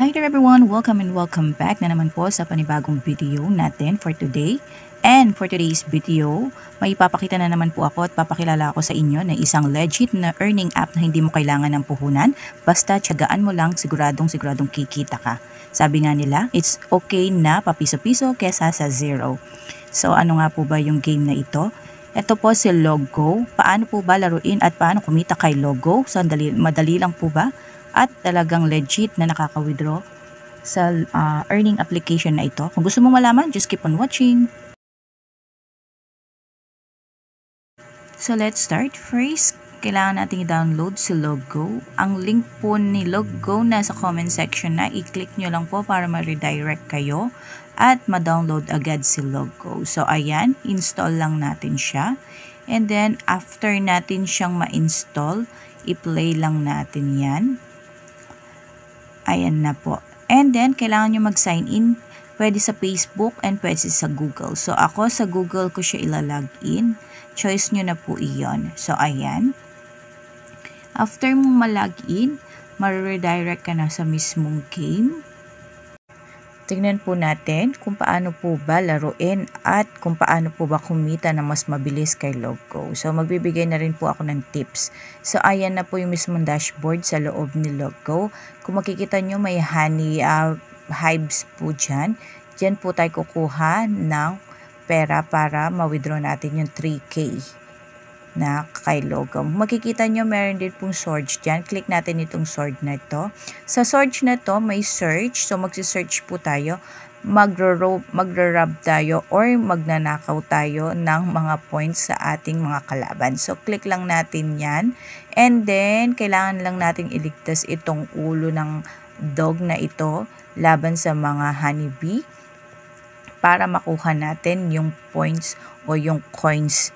Hi there everyone! Welcome and welcome back na naman po sa panibagong video natin for today. And for today's video, may ipapakita na naman po ako at papakilala ako sa inyo na isang legit na earning app na hindi mo kailangan ng puhunan. Basta tiyagaan mo lang, siguradong kikita ka. Sabi nga nila, it's okay na papiso-piso kesa sa zero. So ano nga po ba yung game na ito? Ito po si Logo. Paano po ba laruin at paano kumita kay Logo? Madali lang po ba? At talagang legit na nakaka-withdraw sa earning application na ito. Kung gusto mo malaman, just keep on watching. So let's start. First, kailangan natin i-download si Logo. Ang link po ni Logo nasa comment section na. I-click nyo lang po para ma-redirect kayo at ma-download agad si Logo. So ayan, install lang natin siya. And then after natin siyang ma-install, i-play lang natin yan. Ayan na po. And then, kailangan nyo mag-sign in. Pwede sa Facebook and pwede sa Google. So, ako sa Google ko siya ilalagin. Choice nyo na po iyon. So, ayan. After mong malagin, ma-redirect ka na sa mismong game. Tingnan po natin kung paano po ba laruin at kung paano po ba kumita na mas mabilis kay Logo. So, magbibigay na rin po ako ng tips. So, ayan na po yung mismong dashboard sa loob ni Logo. Kung makikita nyo, may honey hives po dyan. Dyan po tayo kukuha ng pera para ma-withdraw natin yung 3K na kay Logo. Makikita nyo, meron din pong sword dyan. Click natin itong sword na ito. Sa sword na to may search. So, magsi-search po tayo. Magra-rob tayo or magnanakaw tayo ng mga points sa ating mga kalaban. So, click lang natin yan. And then, kailangan lang natin iligtas itong ulo ng dog na ito laban sa mga honeybee para makuha natin yung points o yung coins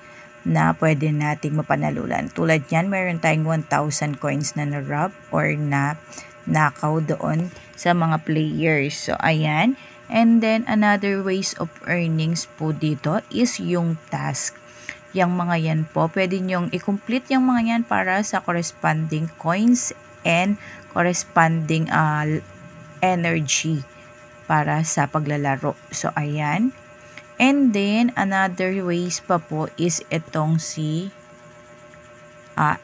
na pwede nating mapanalunan. Tulad yan, meron tayong 1,000 coins na na-rob or na nakaw doon sa mga players. So, ayan. And then, another ways of earnings po dito is yung task. Yung mga yan po, pwede nyong i-complete yung mga yan para sa corresponding coins and corresponding energy para sa paglalaro. So, ayan. And then, another ways pa po is itong si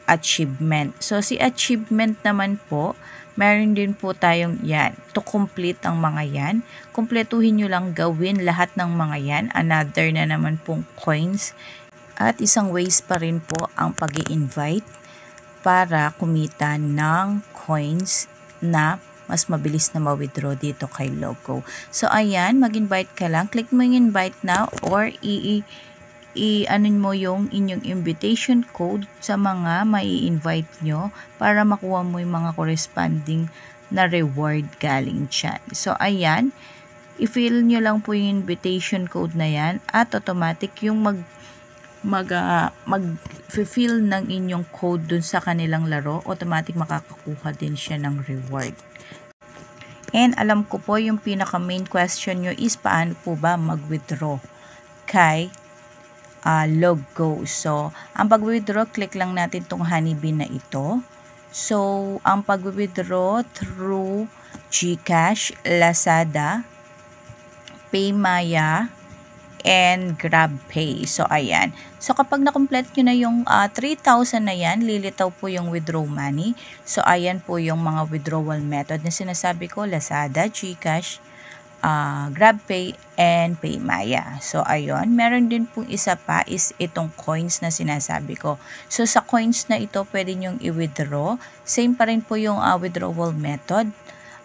achievement. So, si achievement naman po, meron din po tayong yan. To complete ang mga yan, kumpletuhin nyo lang gawin lahat ng mga yan. Another na naman pong coins. At isang ways pa rin po ang pag-i-invite para kumita ng coins na mas mabilis na ma-withdraw dito kay Logo. So, ayan, mag-invite ka lang. Click mo yung invite now or i-anin mo yung inyong invitation code sa mga mai-invite nyo para makuha mo yung mga corresponding na reward galing dyan. So, ayan, i-fill nyo lang po yung invitation code na yan at automatic yung mag-fill ng inyong code dun sa kanilang laro, automatic makakakuha din siya ng reward. And alam ko po yung pinaka main question nyo is paano po ba mag-withdraw kay Logo. So, ang pag-withdraw, click lang natin tong honeybee na ito. So, ang pag-withdraw through GCash, Lazada, Paymaya, and GrabPay. So, ayan. So, kapag na-complete nyo na yung 3,000 na yan, lilitaw po yung withdraw money. So, ayan po yung mga withdrawal method na sinasabi ko, Lazada, GCash, GrabPay, and Paymaya. So, ayun. Meron din pong isa pa is itong coins na sinasabi ko. So, sa coins na ito, pwede nyong i-withdraw. Same pa rin po yung withdrawal method.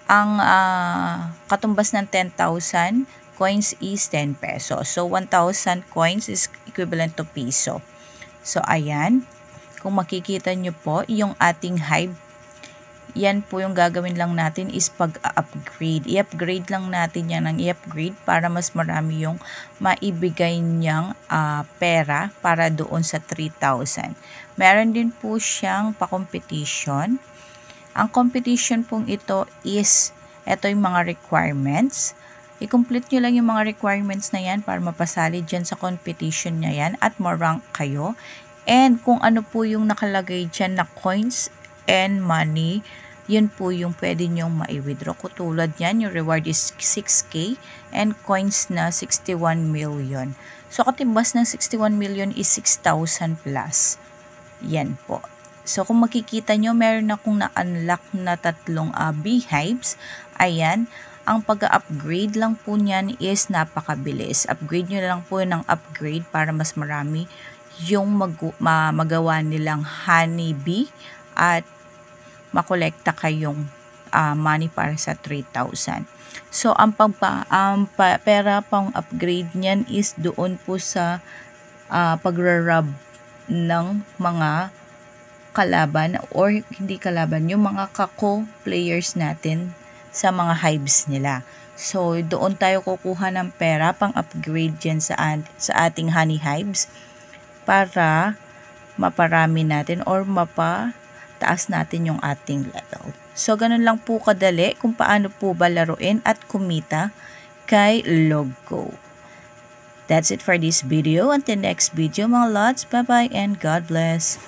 Ang katumbas ng 10,000 coins is 10 pesos. So, 1,000 coins is equivalent to piso. So, ayan. Kung makikita nyo po, yung ating hive, yan po yung gagawin lang natin is pag-upgrade. I-upgrade lang natin yan ng i-upgrade para mas marami yung maibigay niyang pera para doon sa 3,000. Meron din po siyang pa-competition. Ang competition pong ito is, ito yung mga requirements. I-complete nyo lang yung mga requirements na yan para mapasali dyan sa competition niya yan at ma-rank kayo. And kung ano po yung nakalagay dyan na coins and money, yun po yung pwede nyong mai-withdraw. Katulad yan, yung reward is 6K and coins na 61 million. So, katimbas ng 61 million is 6,000 plus. Yan po. So, kung makikita nyo, meron akong na-unlock na 3 beehives. Ayan. Ang pag-upgrade lang po niyan is napakabilis. Upgrade nyo lang po ng upgrade para mas marami yung magawa nilang honeybee at makolekta kayong money para sa 3,000. So, ang pera pang upgrade niyan is doon po sa pagra-rub ng mga kalaban or hindi kalaban, yung mga kako-players natin sa mga hives nila. So, doon tayo kukuha ng pera pang upgrade dyan sa ating honey hives para maparami natin or mapataas natin yung ating level. So, ganun lang po kadali kung paano po ba laruin at kumita kay Loggo. That's it for this video. Until next video mga lods, bye-bye and God bless.